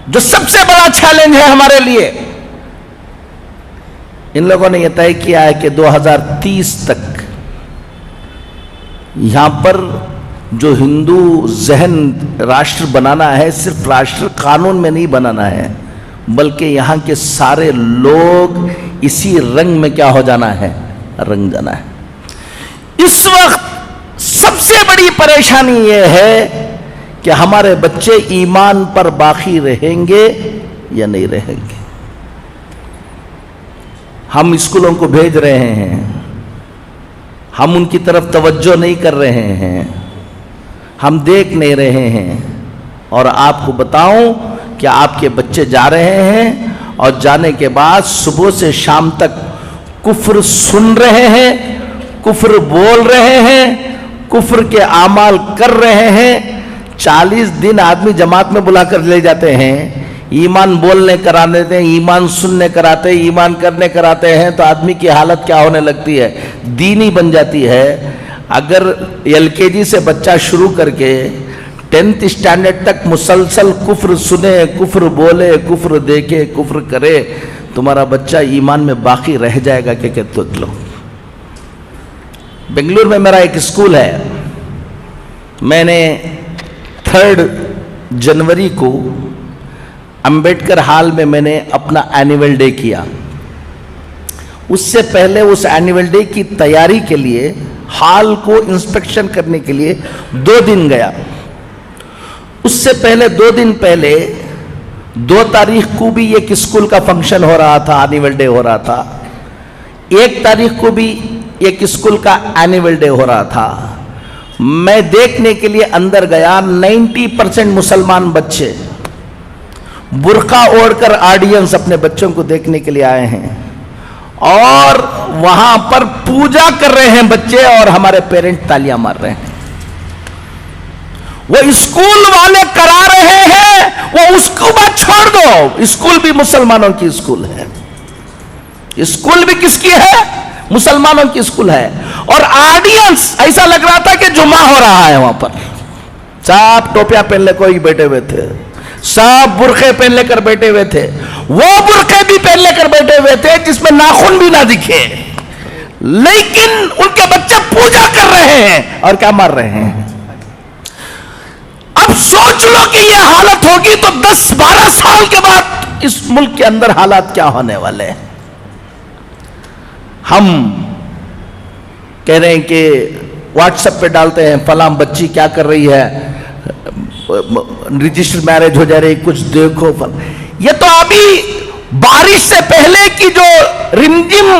جو سب سے بڑا چیلنج ہے ہمارے لیے، ان لوگوں نے یہ طے کیا ہے کہ 2030 تک یہاں پر جو ہندو ذہن راشٹر بنانا ہے، صرف راشٹر قانون میں نہیں بنانا ہے، بلکہ یہاں کے سارے لوگ اسی رنگ میں کیا ہو جانا ہے، رنگ جانا ہے۔ اس وقت سب سے بڑی پریشانی یہ ہے کہ ہمارے بچے ایمان پر باقی رہیں گے یا نہیں رہیں گے۔ ہم اسکولوں کو بھیج رہے ہیں، ہم ان کی طرف توجہ نہیں کر رہے ہیں، ہم دیکھ نہیں رہے ہیں، اور آپ کو بتاؤں کہ آپ کے بچے جا رہے ہیں اور جانے کے بعد صبح سے شام تک کفر سن رہے ہیں، کفر بول رہے ہیں، کفر کے اعمال کر رہے ہیں۔ 40 دن آدمی جماعت میں بلا کر لے جاتے ہیں، ایمان بولنے کرانے دیتے ہیں، ایمان سننے کراتے ہیں، ایمان کرنے کراتے ہیں، تو آدمی کی حالت کیا ہونے لگتی ہے، دینی بن جاتی ہے۔ اگر LKG سے بچہ شروع کر کے 10th اسٹینڈرڈ تک مسلسل کفر سنے، کفر بولے، کفر دیکھے، کفر کرے، تمہارا بچہ ایمان میں باقی رہ جائے گا کہ لو۔ بنگلور میں میرا ایک اسکول ہے، میں نے 3 جنوری کو امبیڈکر ہال میں نے اپنا اینیول ڈے کیا۔ اس سے پہلے اس اینیول ڈے کی تیاری کے لیے ہال کو انسپیکشن کرنے کے لیے 2 دن گیا۔ اس سے پہلے 2 دن پہلے 2 تاریخ کو بھی ایک اسکول کا فنکشن ہو رہا تھا، اینیول ڈے ہو رہا تھا۔ 1 تاریخ کو بھی ایک اسکول کا اینیول ڈے ہو رہا تھا۔ میں دیکھنے کے لیے اندر گیا، 90% مسلمان بچے برقع اوڑھ کر آڈینس اپنے بچوں کو دیکھنے کے لیے آئے ہیں، اور وہاں پر پوجا کر رہے ہیں بچے، اور ہمارے پیرنٹ تالیاں مار رہے ہیں۔ وہ اسکول والے کرا رہے ہیں، وہ اس کو بات چھوڑ دو، اسکول بھی مسلمانوں کی اسکول ہے، اسکول بھی کس کی ہے، مسلمانوں کی اسکول ہے۔ اور آڈینس ایسا لگ رہا تھا کہ جمعہ ہو رہا ہے، وہاں پر سب ٹوپیاں پہن لے کوئی بیٹھے ہوئے تھے، سب برقعے پہن لے کر بیٹھے ہوئے تھے، وہ برقعے بھی پہن لے کر بیٹھے ہوئے تھے جس میں ناخن بھی نہ دکھے، لیکن ان کے بچے پوجا کر رہے ہیں اور کیا مار رہے ہیں۔ اب سوچ لو کہ یہ حالت ہوگی تو 10-12 سال کے بعد اس ملک کے اندر حالات کیا ہونے والے ہیں۔ ہم کہہ رہے ہیں کہ واٹس ایپ پہ ڈالتے ہیں فلاں بچی کیا کر رہی ہے، رجسٹر میرج ہو جا رہی، کچھ دیکھو۔ یہ تو ابھی بارش سے پہلے کی جو رمجم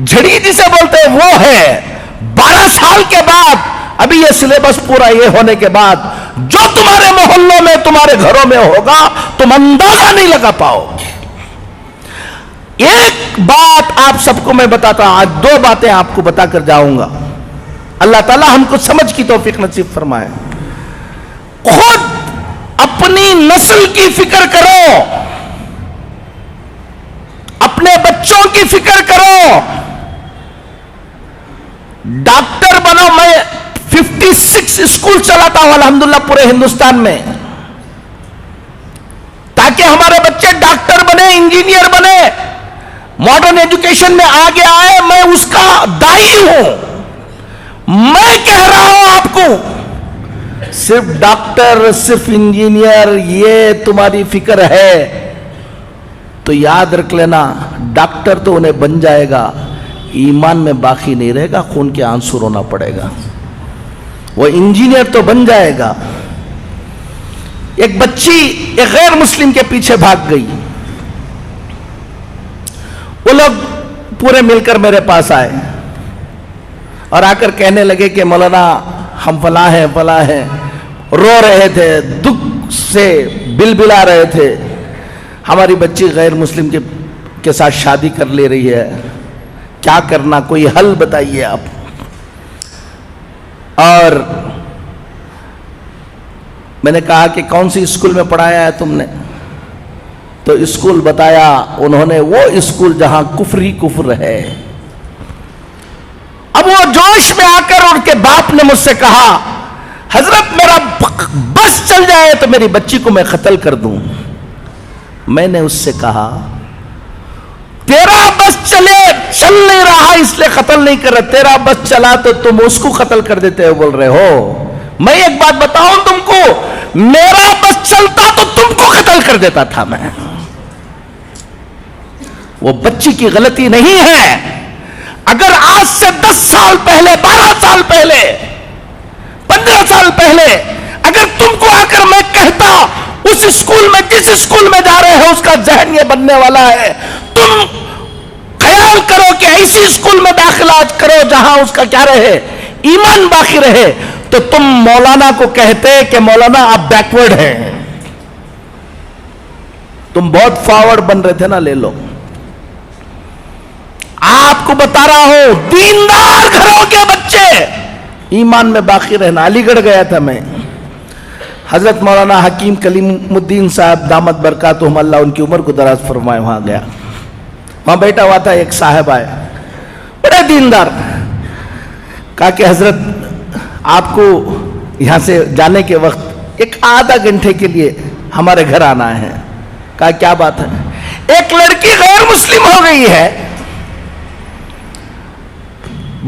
جھڑی جسے بولتے ہیں وہ ہے۔ 12 سال کے بعد ابھی یہ سلیبس پورا یہ ہونے کے بعد جو تمہارے محلوں میں تمہارے گھروں میں ہوگا تم اندازہ نہیں لگا پاؤ گے۔ ایک بات آپ سب کو میں بتاتا ہوں، آج 2 باتیں آپ کو بتا کر جاؤں گا۔ اللہ تعالی ہم کو سمجھ کی توفیق نصیب فرمائے۔ خود اپنی نسل کی فکر کرو، اپنے بچوں کی فکر کرو، ڈاکٹر بنو۔ میں 56 اسکول چلاتا ہوں الحمدللہ پورے ہندوستان میں، تاکہ ہمارے بچے ڈاکٹر بنے، انجینئر بنے، ماڈرن ایجوکیشن میں آگے آئے۔ میں اس کا داعی ہوں۔ میں کہہ رہا ہوں آپ کو، صرف ڈاکٹر، صرف انجینئر یہ تمہاری فکر ہے تو یاد رکھ لینا، ڈاکٹر تو انہیں بن جائے گا، ایمان میں باقی نہیں رہے گا، خون کے آنسو رونا پڑے گا۔ وہ انجینئر تو بن جائے گا۔ ایک بچی ایک غیر مسلم کے پیچھے بھاگ گئی، وہ لوگ پورے مل کر میرے پاس آئے اور آ کر کہنے لگے کہ مولانا ہم فلاں ہیں فلاں ہیں، رو رہے تھے، دکھ سے بلبلا رہے تھے، ہماری بچی غیر مسلم کے ساتھ شادی کر لے رہی ہے، کیا کرنا، کوئی حل بتائیے آپ۔ اور میں نے کہا کہ کون سی اسکول میں پڑھایا ہے تم نے؟ تو اسکول بتایا انہوں نے، وہ اسکول جہاں کفر ہی کفر ہے۔ اب وہ جوش میں آ کر ان کے باپ نے مجھ سے کہا، حضرت میرا بس چل جائے تو میری بچی کو میں قتل کر دوں۔ میں نے اس سے کہا تیرا بس چل نہیں رہا اس لیے قتل نہیں کر رہے, تیرا بس چلا تو تم اس کو قتل کر دیتے ہو بول رہے ہو. میں ایک بات بتاؤں تم کو, میرا بس چلتا تو تم کو قتل کر دیتا تھا میں. وہ بچی کی غلطی نہیں ہے. اگر آج سے 10 سال پہلے, 12 سال پہلے, 15 سال پہلے اگر تم کو آ کر میں کہتا اس اسکول میں, جس اسکول میں جا رہے ہو اس کا ذہن یہ بننے والا ہے, تم خیال کرو کہ ایسی اسکول میں داخلہ کرو جہاں اس کا کیا رہے, ایمان باقی رہے, تو تم مولانا کو کہتے کہ مولانا آپ بیکورڈ ہیں. تم بہت فارورڈ بن رہے تھے نا, لے لو. آپ کو بتا رہا ہوں دیندار گھروں کے بچے ایمان میں باقی رہنا. علی گڑھ گیا تھا میں, حضرت مولانا حکیم کلیم الدین صاحب دامت برکاتہم اللہ ان کی عمر کو دراز فرمائے, وہاں گیا. وہاں بیٹھا ہوا تھا, ایک صاحب آئے بڑے دیندار, کہا کہ حضرت آپ کو یہاں سے جانے کے وقت ایک آدھا گھنٹے کے لیے ہمارے گھر آنا ہے. کہا کیا بات ہے؟ ایک لڑکی غیر مسلم ہو گئی ہے,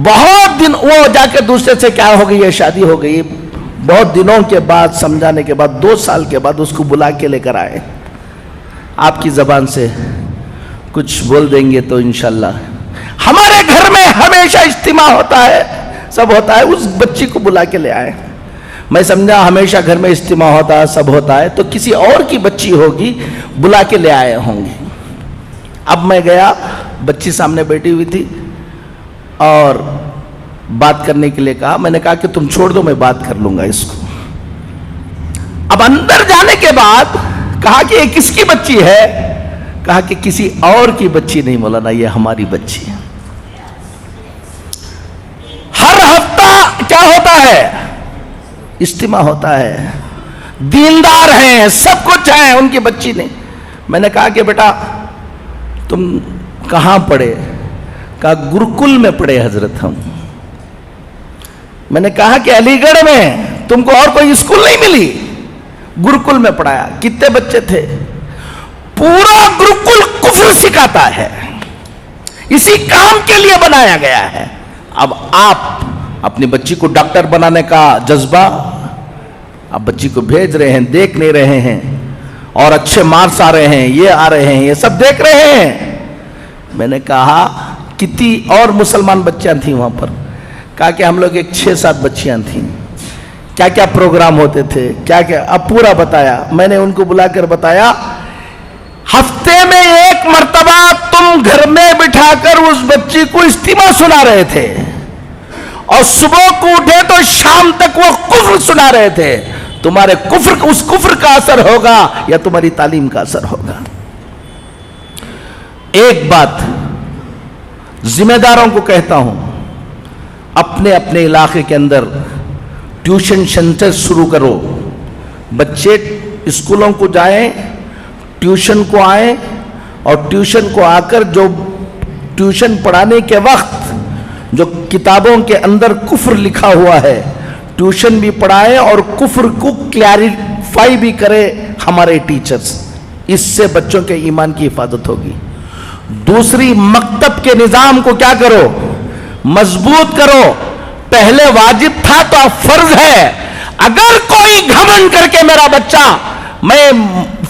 بہت دن وہ جا کے دوسرے سے کیا ہو گئی ہے, شادی ہو گئی. بہت دنوں کے بعد, سمجھانے کے بعد, 2 سال کے بعد اس کو بلا کے لے کر آئے. آپ کی زبان سے کچھ بول دیں گے تو انشاءاللہ. ہمارے گھر میں ہمیشہ اجتماع ہوتا ہے, سب ہوتا ہے, اس بچی کو بلا کے لے آئے. میں سمجھا ہمیشہ گھر میں اجتماع ہوتا ہے, سب ہوتا ہے, تو کسی اور کی بچی ہوگی, بلا کے لے آئے ہوں گے. اب میں گیا, بچی سامنے بیٹھی ہوئی تھی اور بات کرنے کے لیے کہا. میں نے کہا کہ تم چھوڑ دو, میں بات کر لوں گا اس کو. اب اندر جانے کے بعد کہا کہ یہ کس کی بچی ہے؟ کہا کہ کسی اور کی بچی نہیں مولانا, یہ ہماری بچی ہے. ہر ہفتہ کیا ہوتا ہے, اجتماع ہوتا ہے, دیندار ہیں, سب کچھ ہیں, ان کی بچی نہیں. میں نے کہا کہ بیٹا تم کہاں پڑھے؟ کہا گرکل میں پڑھے حضرت ہم. میں نے کہا کہ علی گڑھ میں تم کو اور کوئی اسکول نہیں ملی؟ گرکل میں پڑھایا. کتنے بچے تھے؟ پورا گرکل کفر سکھاتا ہے, اسی کام کے لیے بنایا گیا ہے. اب آپ اپنی بچی کو ڈاکٹر بنانے کا جذبہ, آپ بچی کو بھیج رہے ہیں, دیکھ نہیں رہے ہیں, اور اچھے مارکس آ رہے ہیں, یہ آ رہے ہیں, یہ سب دیکھ رہے ہیں. میں نے کہا کتنی اور مسلمان بچیاں تھیں وہاں پر؟ کہا کہ ہم لوگ ایک 6-7 بچیاں تھیں. کیا کیا پروگرام ہوتے تھے, کیا کیا, اب پورا بتایا. میں نے ان کو بلا کر بتایا ہفتے میں 1 مرتبہ تم گھر میں بٹھا کر اس بچی کو اجتماع سنا رہے تھے, اور صبح کو اٹھے تو شام تک وہ کفر سنا رہے تھے. تمہارے کفر, اس کفر کا اثر ہوگا یا تمہاری تعلیم کا اثر ہوگا. ایک بات ذمہ داروں کو کہتا ہوں, اپنے اپنے علاقے کے اندر ٹیوشن سینٹر شروع کرو. بچے اسکولوں کو جائیں, ٹیوشن کو آئیں, اور ٹیوشن کو آ کر جو ٹیوشن پڑھانے کے وقت جو کتابوں کے اندر کفر لکھا ہوا ہے, ٹیوشن بھی پڑھائیں اور کفر کو کلیریفائی بھی کرے ہمارے ٹیچرز. اس سے بچوں کے ایمان کی حفاظت ہوگی. دوسری, مکتب کے نظام کو کیا کرو, مضبوط کرو. پہلے واجب تھا تو اب فرض ہے. اگر کوئی گھمنڈ کر کے میرا بچہ میں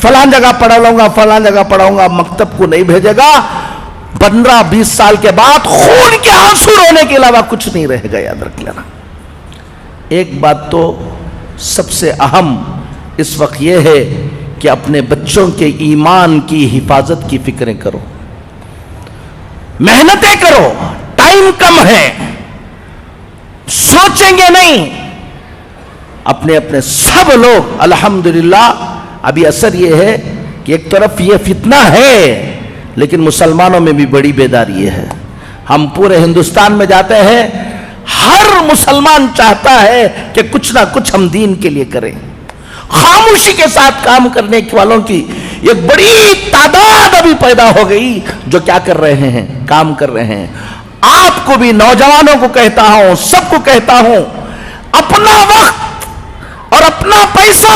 فلان جگہ پڑھا لوں گا, فلان جگہ پڑھاؤں گا, مکتب کو نہیں بھیجے گا, 15-20 سال کے بعد خون کے آنسو رونے کے علاوہ کچھ نہیں رہے گا, یاد رکھ لینا. ایک بات تو سب سے اہم اس وقت یہ ہے کہ اپنے بچوں کے ایمان کی حفاظت کی فکریں کرو, محنتیں کرو. ٹائم کم ہے, سوچیں گے نہیں. اپنے اپنے سب لوگ الحمدللہ. ابھی اثر یہ ہے کہ ایک طرف یہ فتنہ ہے, لیکن مسلمانوں میں بھی بڑی بیداری یہ ہے. ہم پورے ہندوستان میں جاتے ہیں, ہر مسلمان چاہتا ہے کہ کچھ نہ کچھ ہم دین کے لیے کریں. خاموشی کے ساتھ کام کرنے والوں کی ایک بڑی تعداد ابھی پیدا ہو گئی جو کیا کر رہے ہیں, کام کر رہے ہیں. آپ کو بھی, نوجوانوں کو کہتا ہوں, سب کو کہتا ہوں, اپنا وقت اور اپنا پیسہ,